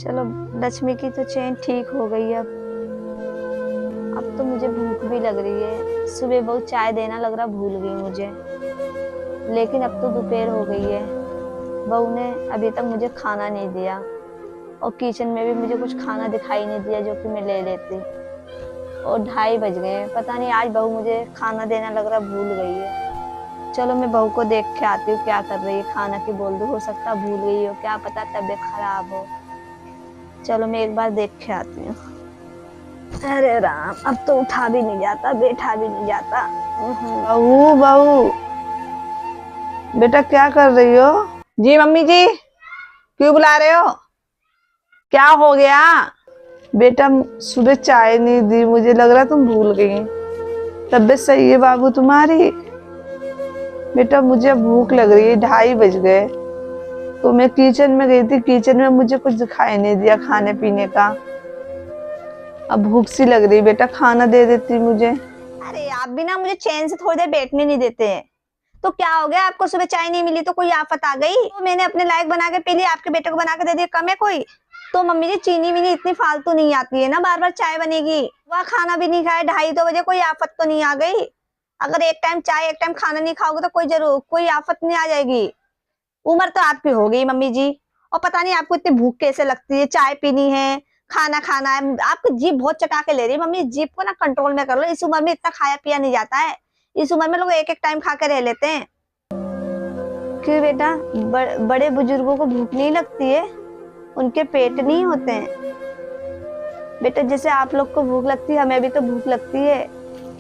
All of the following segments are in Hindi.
चलो, लक्ष्मी की तो चैन ठीक हो गई। अब तो मुझे भूख भी लग रही है। सुबह बहुत चाय देना लग रहा भूल गई मुझे, लेकिन अब तो दोपहर हो गई है। बहू ने अभी तक मुझे खाना नहीं दिया और किचन में भी मुझे कुछ खाना दिखाई नहीं दिया जो कि मैं ले लेती। और 2:30 बज गए हैं। पता नहीं आज बहू मुझे खाना देना लग रहा भूल गई है। चलो मैं बहू को देख के आती हूँ क्या कर रही है। खाना की बोल दूँ, हो सकता भूल गई हो, क्या पता तबीयत खराब हो। चलो मैं एक बार देख के आती हूँ। अरे राम, अब तो उठा भी नहीं जाता, बैठा भी नहीं जाता। बहू बहू, बेटा क्या कर रही हो? जी मम्मी जी, क्यों बुला रहे हो? क्या हो गया? बेटा सुबह चाय नहीं दी, मुझे लग रहा तुम भूल गई। तबीयत सही है बाबू तुम्हारी? बेटा मुझे भूख लग रही है, 2:30 बज गए। तो मैं किचन में गई थी, किचन में मुझे कुछ दिखाई नहीं दिया खाने पीने का। अब भूख सी लग रही, बेटा खाना दे देती मुझे। अरे आप भी ना मुझे चैन से थोड़ी देर बैठने नहीं देते हैं। तो क्या हो गया, आपको सुबह चाय नहीं मिली तो कोई आफत आ गई? तो मैंने अपने लायक बना के पी ली, आपके बेटे को बना के दे दिया, कम है कोई? तो मम्मी जी चीनी वीनी इतनी फालतू नहीं आती है ना, बार बार चाय बनेगी। वह खाना भी नहीं खाए 2:30 बजे, कोई आफत तो नहीं आ गई? अगर एक टाइम चाय एक टाइम खाना नहीं खाओगे तो कोई आफत नहीं आ जाएगी। उम्र तो आपकी हो गई मम्मी जी, और पता नहीं आपको इतनी भूख कैसे लगती है। चाय पीनी है, खाना खाना है, आपकी जीभ बहुत चटा के ले रही है। मम्मी जीभ को ना कंट्रोल में कर लो, इस उम्र में इतना खाया पिया नहीं जाता है। इस उम्र में लोग एक एक टाइम खा के रह लेते हैं। क्यों बेटा, बड़े बुजुर्गों को भूख नहीं लगती है? उनके पेट नहीं होते हैं बेटा, जैसे आप लोग को भूख लगती है हमें भी तो भूख लगती है।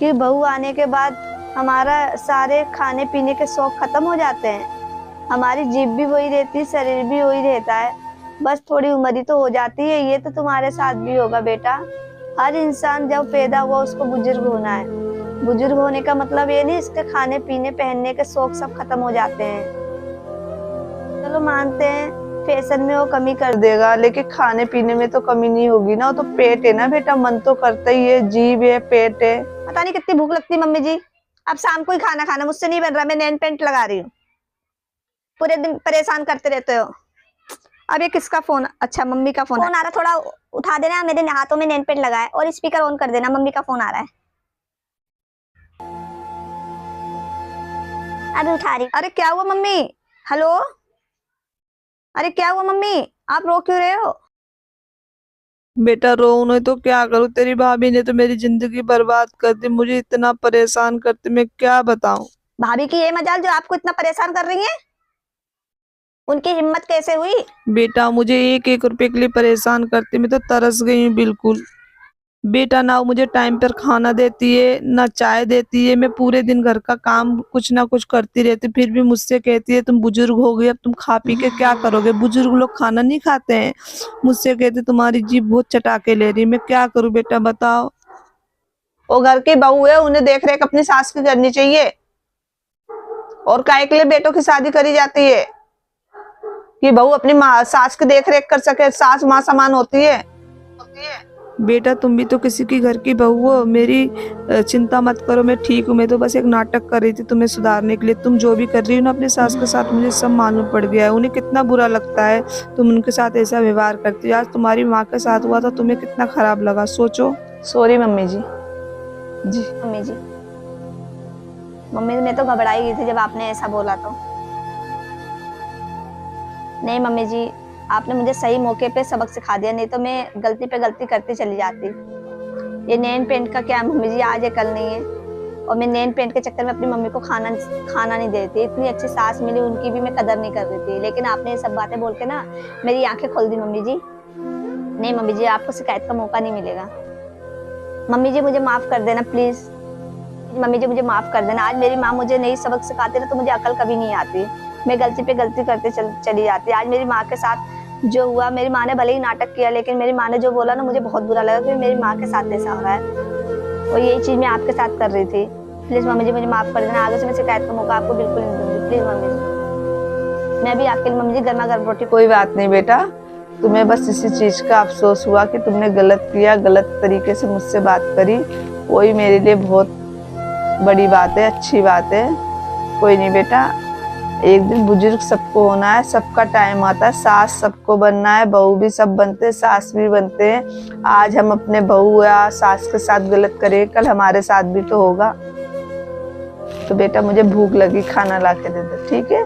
कि बहू आने के बाद हमारा सारे खाने पीने के शौक खत्म हो जाते हैं। हमारी जीभ भी वही रहती है, शरीर भी वही रहता है, बस थोड़ी उम्र ही तो हो जाती है। ये तो तुम्हारे साथ भी होगा बेटा। हर इंसान जब पैदा हुआ उसको बुजुर्ग होना है। बुजुर्ग होने का मतलब ये नहीं इसके खाने पीने पहनने के शौक सब खत्म हो जाते हैं। चलो मानते हैं फैशन में वो कमी कर देगा, लेकिन खाने पीने में तो कमी नहीं होगी ना। वो तो पेट है ना बेटा, मन तो करता ही है, जीभ है, पेट है। पता नहीं कितनी भूख लगती है मम्मी जी। अब शाम को ही खाना खाना मुझसे नहीं बन रहा, मैं नैन पेंट लगा रही हूँ। पूरे दिन परेशान करते रहते हो। अब ये किसका फोन? अच्छा मम्मी का फोन आ रहा, थोड़ा उठा देना, मेरे हाथों में नेन पेंट लगा है, और स्पीकर ऑन कर देना, मम्मी का फोन आ रहा है। अभी उठा रही। अरे क्या हुआ मम्मी? हेलो, अरे क्या हुआ मम्मी, आप रो क्यों रहे हो? बेटा रो नहीं तो क्या करूं, तेरी भाभी ने तो मेरी जिंदगी बर्बाद कर दी, मुझे इतना परेशान करती, मैं क्या बताऊं। भाभी की ये मजाल जो आपको इतना परेशान कर रही है? उनकी हिम्मत कैसे हुई? बेटा मुझे 1-1 रुपए के लिए परेशान करती, मैं तो तरस गई हूँ बिल्कुल। बेटा ना मुझे टाइम पर खाना देती है ना चाय देती है। मैं पूरे दिन घर का काम कुछ ना कुछ करती रहती, फिर भी मुझसे कहती है तुम बुजुर्ग हो गई, अब तुम खा पी के क्या करोगे? बुजुर्ग लोग खाना नहीं खाते हैं। मुझसे कहते तुम्हारी जीभ बहुत चटा के ले रही, मैं क्या करूं बेटा बताओ। वो घर की बहू है, उन्हें देख रेख अपनी सास की करनी चाहिए। और काहे के लिए बेटों की शादी करी जाती है कि बहू अपनी माँ सास की देख रेख कर सके? सास माँ समान होती है। बेटा तुम भी तो किसी की घर की बहू हो, मेरी चिंता मत करो, मैं ठीक हूँ। मैं तो बस एक नाटक कर रही थी तुम्हें सुधारने के लिए। तुम जो भी कर रही हो ना अपनी सास के साथ, मुझे सब मालूम पड़ गया है। उन्हें कितना बुरा लगता है तुम उनके साथ ऐसा व्यवहार करती हो। आज तुम्हारी माँ के साथ हुआ था, तुम्हें कितना खराब लगा सोचो। सॉरी मम्मी जी। जी मम्मी जी, मम्मी मैं तो घबराई गई थी जब आपने ऐसा बोला तो। नहीं मम्मी जी, आपने मुझे सही मौके पे सबक सिखा दिया, नहीं तो मैं गलती पे गलती करती चली जाती। ये नैन पेंट का क्या मम्मी जी, आज है कल नहीं है। और मैं नैन पेंट के चक्कर में अपनी मम्मी को खाना नहीं देती। इतनी अच्छी सास मिली, उनकी भी मैं कदर नहीं कर रही थी, लेकिन आपने ये सब बातें बोल के ना मेरी आंखें खोल दी मम्मी जी। नहीं मम्मी जी, आपको शिकायत का मौका नहीं मिलेगा। मम्मी जी मुझे माफ कर देना प्लीज। मम्मी जी मुझे माफ कर देना। आज मेरी माँ मुझे नई सबक सिखाती ना तो मुझे अकल कभी नहीं आती, मैं गलती पे गलती करते चली जाती। आज मेरी माँ के साथ जो हुआ, मेरी माँ ने भले ही नाटक किया, लेकिन मेरी माँ ने जो बोला ना मुझे बहुत बुरा लगा कि मेरी माँ के साथ ऐसा हो रहा है, और यही चीज मैं आपके साथ कर रही थी। प्लीज मम्मी जी मुझे माफ कर देना, आगे से मैं शिकायत का मौका आपको बिल्कुल नहीं दूंगी। प्लीज मम्मी जी, मैं भी आपके लिए मम्मी जी गर्मा गर्म रोटी। कोई बात नहीं बेटा, तुम्हें बस इसी चीज का अफसोस हुआ कि तुमने गलत किया, गलत तरीके से मुझसे बात करी। वही मेरे लिए बहुत बड़ी बात है, अच्छी बात है। कोई नहीं बेटा, एक दिन बुजुर्ग सबको होना है, सबका टाइम आता है, सास सबको बनना है, बहू भी सब बनते हैं, सास भी बनते हैं। आज हम अपने बहू या सास के साथ गलत करें, कल हमारे साथ भी तो होगा। तो बेटा मुझे भूख लगी, खाना ला के दे दो, ठीक है।